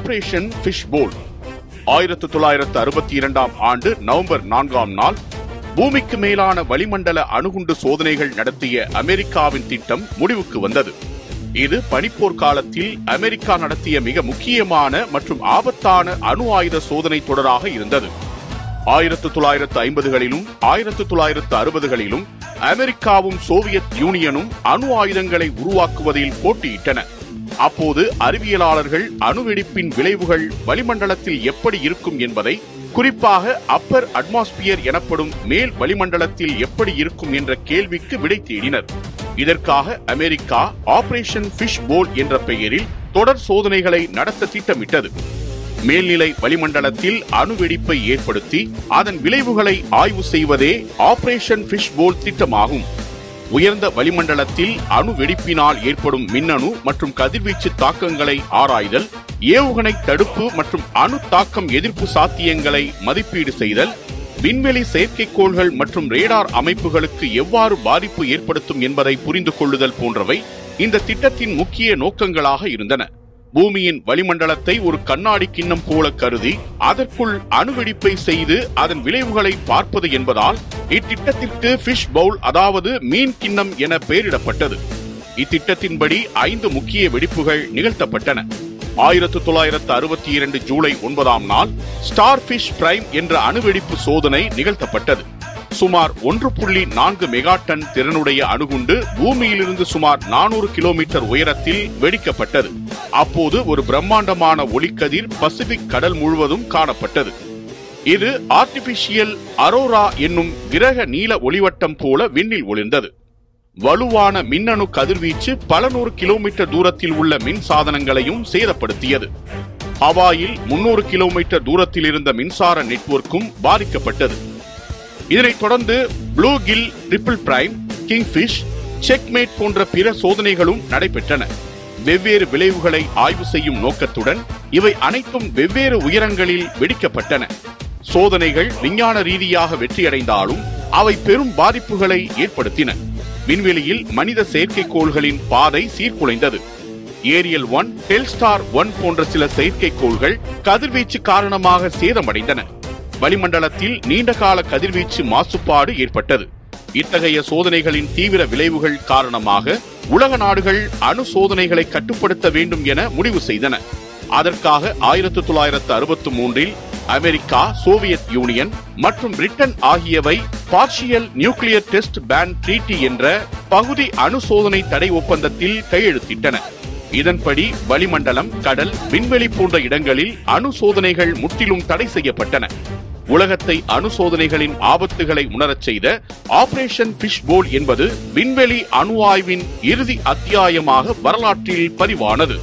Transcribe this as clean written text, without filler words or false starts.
Operation ஃபிஷ்போல் 1962 ஆண்டு November 4ஆம் நாள் பூமிக்கு மேலான வளிமண்டல அணுகுண்டு சோதனைகள் நடத்திய அமெரிக்காவின் திட்டம் முடிவுக்கு வந்தது. இது பனிப்போர் காலத்தில் அமெரிக்கா நடத்திய மிக முக்கியமான மற்றும் ஆபத்தான அணு ஆயுத சோதனை தொடராக இருந்தது. 1950களிலும் 1960களிலும் அமெரிக்காவும் சோவியத் யூனியனும் அணு ஆயுதங்களை உருவாக்குவதில் போட்டியிட்டன. அப்போது அறிவியலாளர்கள் அணுவெடிப்பின் விளைவுகள் வளிமண்டலத்தில் எப்படி இருக்கும் என்பதை, குறிப்பாக அப்பர் அட்மாஸ்பியர் எனப்படும் மேல் வளிமண்டலத்தில் எப்படி இருக்கும் என்ற கேள்விக்கு விடை தேடினர். இதற்காக அமெரிக்கா ஆபரேஷன் ஃபிஷ்போல் என்ற பெயரில் தொடர் சோதனைகளை நடத்த திட்டமிட்டது. மேல்நிலை வளிமண்டலத்தில் அணுவெடிப்பை ஏற்படுத்தி அதன் விளைவுகளை ஆய்வு செய்வதே ஆபரேஷன் ஃபிஷ்போல் திட்டமாகும். உயர்ந்த வளிமண்டலத்தில் அணு வெடிப்பினால் ஏற்படும் மின்னணு மற்றும் கதிர்வீச்சு தாக்கங்களை ஆராய்தல், ஏவுகணை தடுப்பு மற்றும் அணு தாக்கம் எதிர்ப்பு சாத்தியங்களை மதிப்பீடு செய்தல், விண்வெளி செயற்கைக்கோள்கள் மற்றும் ரேடார் அமைப்புகளுக்கு எவ்வாறு பாதிப்பு ஏற்படுத்தும் என்பதை புரிந்து கொள்ளுதல் போன்றவை இந்த திட்டத்தின் முக்கிய நோக்கங்களாக இருந்தன. பூமியின் வளிமண்டலத்தை ஒரு கண்ணாடி கிண்ணம் போல கருதி அதற்குள் அணுவெடிப்பை செய்து அதன் விளைவுகளை பார்ப்பது என்பதால் இத்திட்டத்திற்கு ஃபிஷ் பவுல், அதாவது மீன் கிண்ணம் என பெயரிடப்பட்டது. இத்திட்டத்தின்படி 5 முக்கிய வெடிப்புகள் நிகழ்த்தப்பட்டன. 1962 ஜூலை 9ஆம் நாள் ஸ்டார் ஃபிஷ் பிரைம் என்ற அணுவெடிப்பு சோதனை நிகழ்த்தப்பட்டது. சுமார் 1.4 மெகா டன் திறனுடைய அணுகுண்டு பூமியிலிருந்து சுமார் 400 கிலோமீட்டர் உயரத்தில் வெடிக்கப்பட்டது. அப்போது ஒரு பிரம்மாண்டமான ஒளிக்கதிர் பசிபிக் கடல் முழுவதும் காணப்பட்டது. இது ஆர்டிபிஷியல் அரோரா என்னும் கிரக நீல ஒளிவட்டம் போல விண்ணில் ஒளிர்ந்தது. வலுவான மின்னணு கதிர்வீச்சு பல 100 கிலோமீட்டர் தூரத்தில் உள்ள மின் சாதனங்களையும் சேதப்படுத்தியது. ஹவாயில் 300 கிலோமீட்டர் தூரத்தில் இருந்த மின்சார நெட்வொர்க்கும் பாதிக்கப்பட்டது. இதனைத் தொடர்ந்து Bluegill, Triple Prime, Kingfish, Checkmate போன்ற பிற சோதனைகளும் நடைபெற்றன. வெவ்வேறு விளைவுகளை ஆய்வு செய்யும் நோக்கத்துடன் இவை அனைத்தும் வெவ்வேறு உயரங்களில் வெடிக்கப்பட்டன. சோதனைகள் விஞ்ஞான ரீதியாக வெற்றியடைந்தாலும் அவை பெரும் பாதிப்புகளை ஏற்படுத்தின. விண்வெளியில் மனித செயற்கைக்கோள்களின் பாதை சீர்குலைந்தது. ஏரியல் 1, டெல்ஸ்டார் 1 போன்ற சில செயற்கைக்கோள்கள் கதிர்வீச்சு காரணமாக சேதமடைந்தன. வளிமண்டலத்தில் நீண்டகால கதிர்வீச்சு மாசுபாடு ஏற்பட்டது. இத்தகைய சோதனைகளின் தீவிர விளைவுகள் காரணமாக உலக நாடுகள் அணு சோதனைகளை கட்டுப்படுத்த வேண்டும் என முடிவு செய்தன. அதற்காக 1963 அமெரிக்கா, சோவியத் யூனியன் மற்றும் பிரிட்டன் ஆகியவை partial nuclear test ban treaty என்ற பகுதி அணு சோதனை தடை ஒப்பந்தத்தில் கையெழுத்திட்டன. இதன்படி வளிமண்டலம், கடல், விண்வெளி போன்ற இடங்களில் அணு சோதனைகள் முற்றிலும் தடை செய்யப்பட்டன. உலகத்தை அணு சோதனைகளின் ஆபத்துகளை உணரச் செய்த ஆபரேஷன் ஃபிஷ்போல் என்பது விண்வெளி அணு ஆய்வின் இறுதி அத்தியாயமாக வரலாற்றில் பதிவானது.